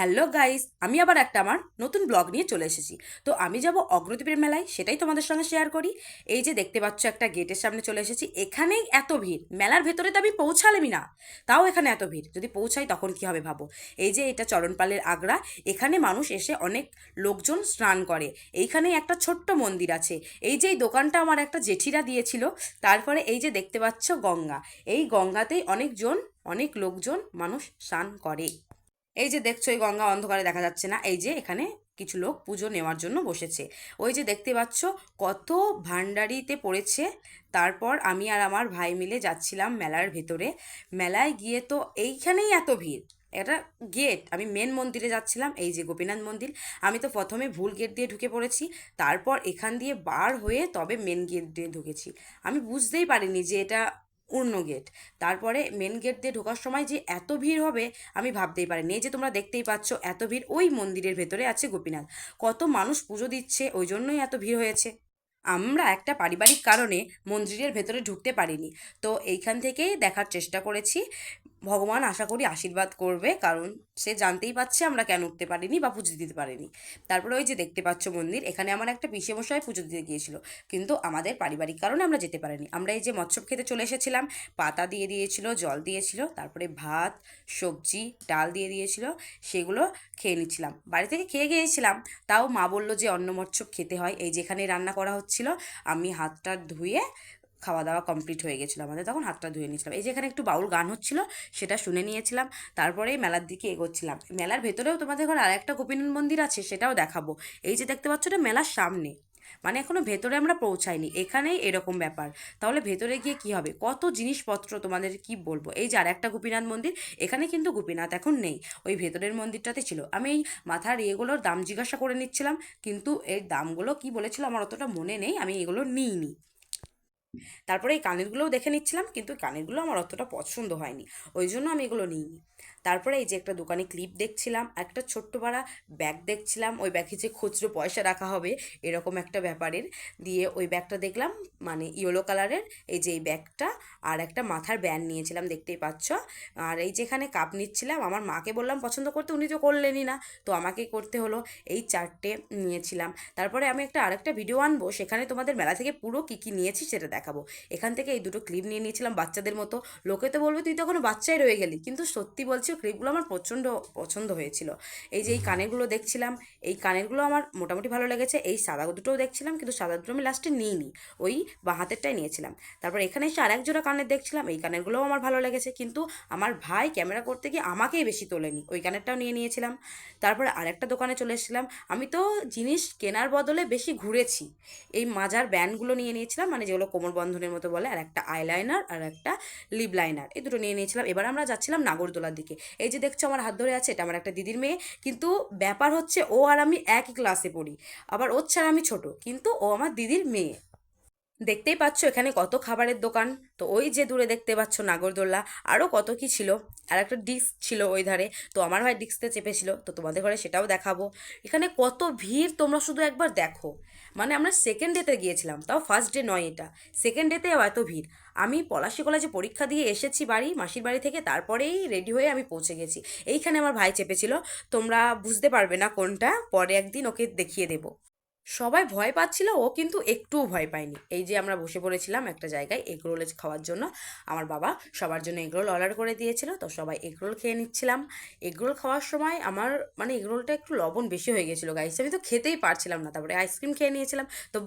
Hello guys, আমি আবার একটা আমার নতুন ব্লগ নিয়ে চলে এসেছি। তো আমি যাব অগ্রদ্বীপের মেলায়, সেটাই তোমাদের সঙ্গে শেয়ার করি। এই যে দেখতে পাচ্ছ, একটা গেটের সামনে চলে এসেছি। এখানেই এত ভিড়, মেলার ভেতরে তো আমি পৌঁছালামই না, তাও এখানে এত ভিড়। যদি পৌঁছাই তখন কি হবে ভাবো। এই যে এটা চরণপালের আগ্রা, এখানে মানুষ এসে অনেক লোকজন স্নান করে। এইখানেই একটা ছোট্ট মন্দির আছে। এই যে এই দোকানটা আমার একটা জেঠিরা দিয়েছিল। তারপরে এই যে দেখতে পাচ্ছ গঙ্গা, এই গঙ্গাতেই অনেক লোকজন মানুষ স্নান করে। এই যে দেখছো, এই গঙ্গা অন্ধকারে দেখা যাচ্ছে না। এই যে এখানে কিছু লোক পুজো নেওয়ার জন্য বসেছে। ওই যে দেখতে পাচ্ছ কত ভান্ডারিতে পড়েছে। তারপর আমি আর আমার ভাই মিলে যাচ্ছিলাম মেলার ভেতরে। মেলায় গিয়ে তো এইখানেই এত ভিড়। এটা গেট, আমি মেন মন্দিরে যাচ্ছিলাম, এই যে গোপীনাথ মন্দির। আমি তো প্রথমে ভুল গেট দিয়ে ঢুকে পড়েছি, তারপর এখান দিয়ে বার হয়ে তবে মেন গেট দিয়ে ঢুকেছি। আমি বুঝতেই পারিনি যে এটা অন্য গেট। তারপরে মেন গেট দিয়ে ঢোকার সময় যে এত ভিড় হবে আমি ভাবতেই পারিনি। এই যে তোমরা দেখতেই পাচ্ছ এত ভিড়, ওই মন্দিরের ভেতরে আছে গোপীনাথ। কত মানুষ পুজো দিচ্ছে, ওই জন্যই এত ভিড় হয়েছে। আমরা একটা পারিবারিক কারণে মন্দিরের ভেতরে ঢুকতে পারিনি। তো এইখান থেকেই দেখার চেষ্টা করেছি। ভগবান আশা করি আশীর্বাদ করবে, কারণ সে জানতেই পারছে আমরা কেন উঠতে পারিনি বা পুজো দিতে পারিনি। তারপরে ওই যে দেখতে পাচ্ছ মন্দির, এখানে আমার একটা পিসেমশাই পুজো দিতে গিয়েছিল, কিন্তু আমাদের পারিবারিক কারণে আমরা যেতে পারিনি। আমরা এই যে মৎস্য খেতে চলে এসেছিলাম। পাতা দিয়ে দিয়েছিল, জল দিয়েছিল, তারপরে ভাত, সবজি, ডাল দিয়ে দিয়েছিল। সেগুলো খেয়ে নিচ্ছিলাম, বাড়ি থেকে খেয়ে গিয়েছিলাম। তাও মা বললো যে অন্ন মৎস্য খেতে হয়। এই যেখানে রান্না করা হচ্ছিল, আমি হাতটা ধুয়ে, খাওয়া দাওয়া কমপ্লিট হয়ে গেছিলো আমাদের, তখন হাতটা ধুয়ে নিয়েছিলাম। এই যে এখানে একটু বাউল গান হচ্ছিল, সেটা শুনে নিয়েছিলাম। তারপরেই মেলার দিকে এগোচ্ছিলাম। মেলার ভেতরেও তোমাদের ঘরে আর একটা গোপীনাথ মন্দির আছে, সেটাও দেখাবো। এই যে দেখতে পাচ্ছ, এটা মেলার সামনে, মানে এখনো ভেতরে আমরা পৌঁছাইনি। এখানেই এরকম ব্যাপার। তাহলে ভেতরে গিয়ে কি হবে, কত জিনিসপত্র তোমাদের কি বলবো। এই যে আর একটা গোপীনাথ মন্দির, এখানে কিন্তু গোপীনাথ এখন নেই, ওই ভেতরের মন্দিরটাতে ছিল। আমি এই মাথার এগুলোর দাম জিজ্ঞাসা করে নিচ্ছিলাম, কিন্তু এর দামগুলো কি বলেছিল আমার অতটা মনে নেই, আমি এগুলো নিইনি। তারপরে এই কানেরগুলোও দেখে নিচ্ছিলাম, কিন্তু কানেরগুলো আমার অতটা পছন্দ হয়নি, ওই জন্য আমি এগুলো নিইনি। তারপরে এই যে একটা দোকানে ক্লিপ দেখছিলাম, একটা ছোট্ট পাড়া ব্যাগ দেখছিলাম, ওই ব্যাগে যে খুচরো পয়সা রাখা হবে এরকম একটা ব্যাপারের। দিয়ে ওই ব্যাগটা দেখলাম, মানে ইয়েলো কালারের। এই যে এই ব্যাগটা, আর একটা মাথার ব্যান্ড নিয়েছিলাম, দেখতেই পাচ্ছ। আর এই যেখানে কাপ নিচ্ছিলাম, আমার মাকে বললাম পছন্দ করতে, উনি তো করলেনই না, তো আমাকেই করতে হলো। এই চারটে নিয়েছিলাম। তারপরে আমি আরেকটা ভিডিও আনবো, সেখানে তোমাদের মেলা থেকে পুরো কী কী নিয়েছি সেটা দেখাবো। এখান থেকে এই দুটো ক্লিপ নিয়ে নিয়েছিলাম বাচ্চাদের মতো। লোকে তো বলবে তুই তো এখনো বাচ্চাই রয়ে গেলি, কিন্তু সত্যি বলছি ক্লিপগুলো আমার প্রচণ্ড পছন্দ হয়েছিল। এই যে এই কানেরগুলো দেখছিলাম, এই কানেরগুলো আমার মোটামুটি ভালো লেগেছে। এই সাদা দুটোও দেখছিলাম, কিন্তু সাদা দুটো আমি লাস্টে নিইনি, ওই বাঁ হাতেরটাই নিয়েছিলাম। তারপর এখানে এসে আরেক জোড়া কানের দেখছিলাম, এই কানেরগুলোও আমার ভালো লেগেছে, কিন্তু আমার ভাই ক্যামেরা করতে গিয়ে আমাকেই বেশি তোলেনি, ওই কানেরটাও নিয়ে নিয়েছিলাম। তারপরে আরেকটা দোকানে চলে এসেছিলাম। আমি তো জিনিস কেনার বদলে বেশি ঘুরেছি। এই মাজার ব্যান্ডগুলো নিয়ে নিয়েছিলাম, মানে যেগুলো কোমর বন্ধনের মতো বলে, আর একটা আইলাইনার আর একটা লিপ লাইনার, এই দুটো নিয়ে নিয়েছিলাম। এবার আমরা যাচ্ছিলাম নাগরদোলার দিকে। এই যে দেখছো আমার হাত ধরে আছে, এটা আমার একটা দিদির মেয়ে, কিন্তু ব্যাপার হচ্ছে ও আর আমি একই ক্লাসে পড়ি, আবার ওর ছাড়া আমি ছোট, কিন্তু ও আমার দিদির মেয়ে। দেখতেই পাচ্ছ এখানে কত খাবারের দোকান। তো ওই যে দূরে দেখতে পাচ্ছ নাগরদোল্লা, আরও কত কি ছিল। আর একটা ডিস্ক ছিল ওই ধারে, তো আমার ভাই ডিস্কতে চেপেছিল, তো তোমাদের ঘরে সেটাও দেখাবো। এখানে কত ভিড় তোমরা শুধু একবার দেখো। মানে আমরা সেকেন্ড ডেতে গিয়েছিলাম, তাও ফার্স্ট ডে নয় এটা, সেকেন্ড ডেতেও এত ভিড়। আমি পলাশী কলেজে পরীক্ষা দিয়ে এসেছি বাড়ি, মাসির বাড়ি থেকে, তারপরেই রেডি হয়ে আমি পৌঁছে গেছি। এইখানে আমার ভাই চেপেছিল, তোমরা বুঝতে পারবে না কোনটা, পরে একদিন ওকে দেখিয়ে দেবো। সবাই ভয় পাচ্ছিল, ও কিন্তু একটুও ভয় পায়নি। এই যে আমরা বসে পড়েছিলাম একটা জায়গায় এগরোল খাওয়ার জন্য। আমার বাবা সবার জন্য এগরোল অর্ডার করে দিয়েছিল, তো সবাই এগরোল খেয়ে নিচ্ছিলাম। এগরোল খাওয়ার সময় আমার, মানে এগরোলটা একটু লবণ বেশি হয়ে গেছিলো গাইস, আমি তো খেতেই পারছিলাম না। তারপরে আইসক্রিম খেয়ে নিয়েছিলাম। তো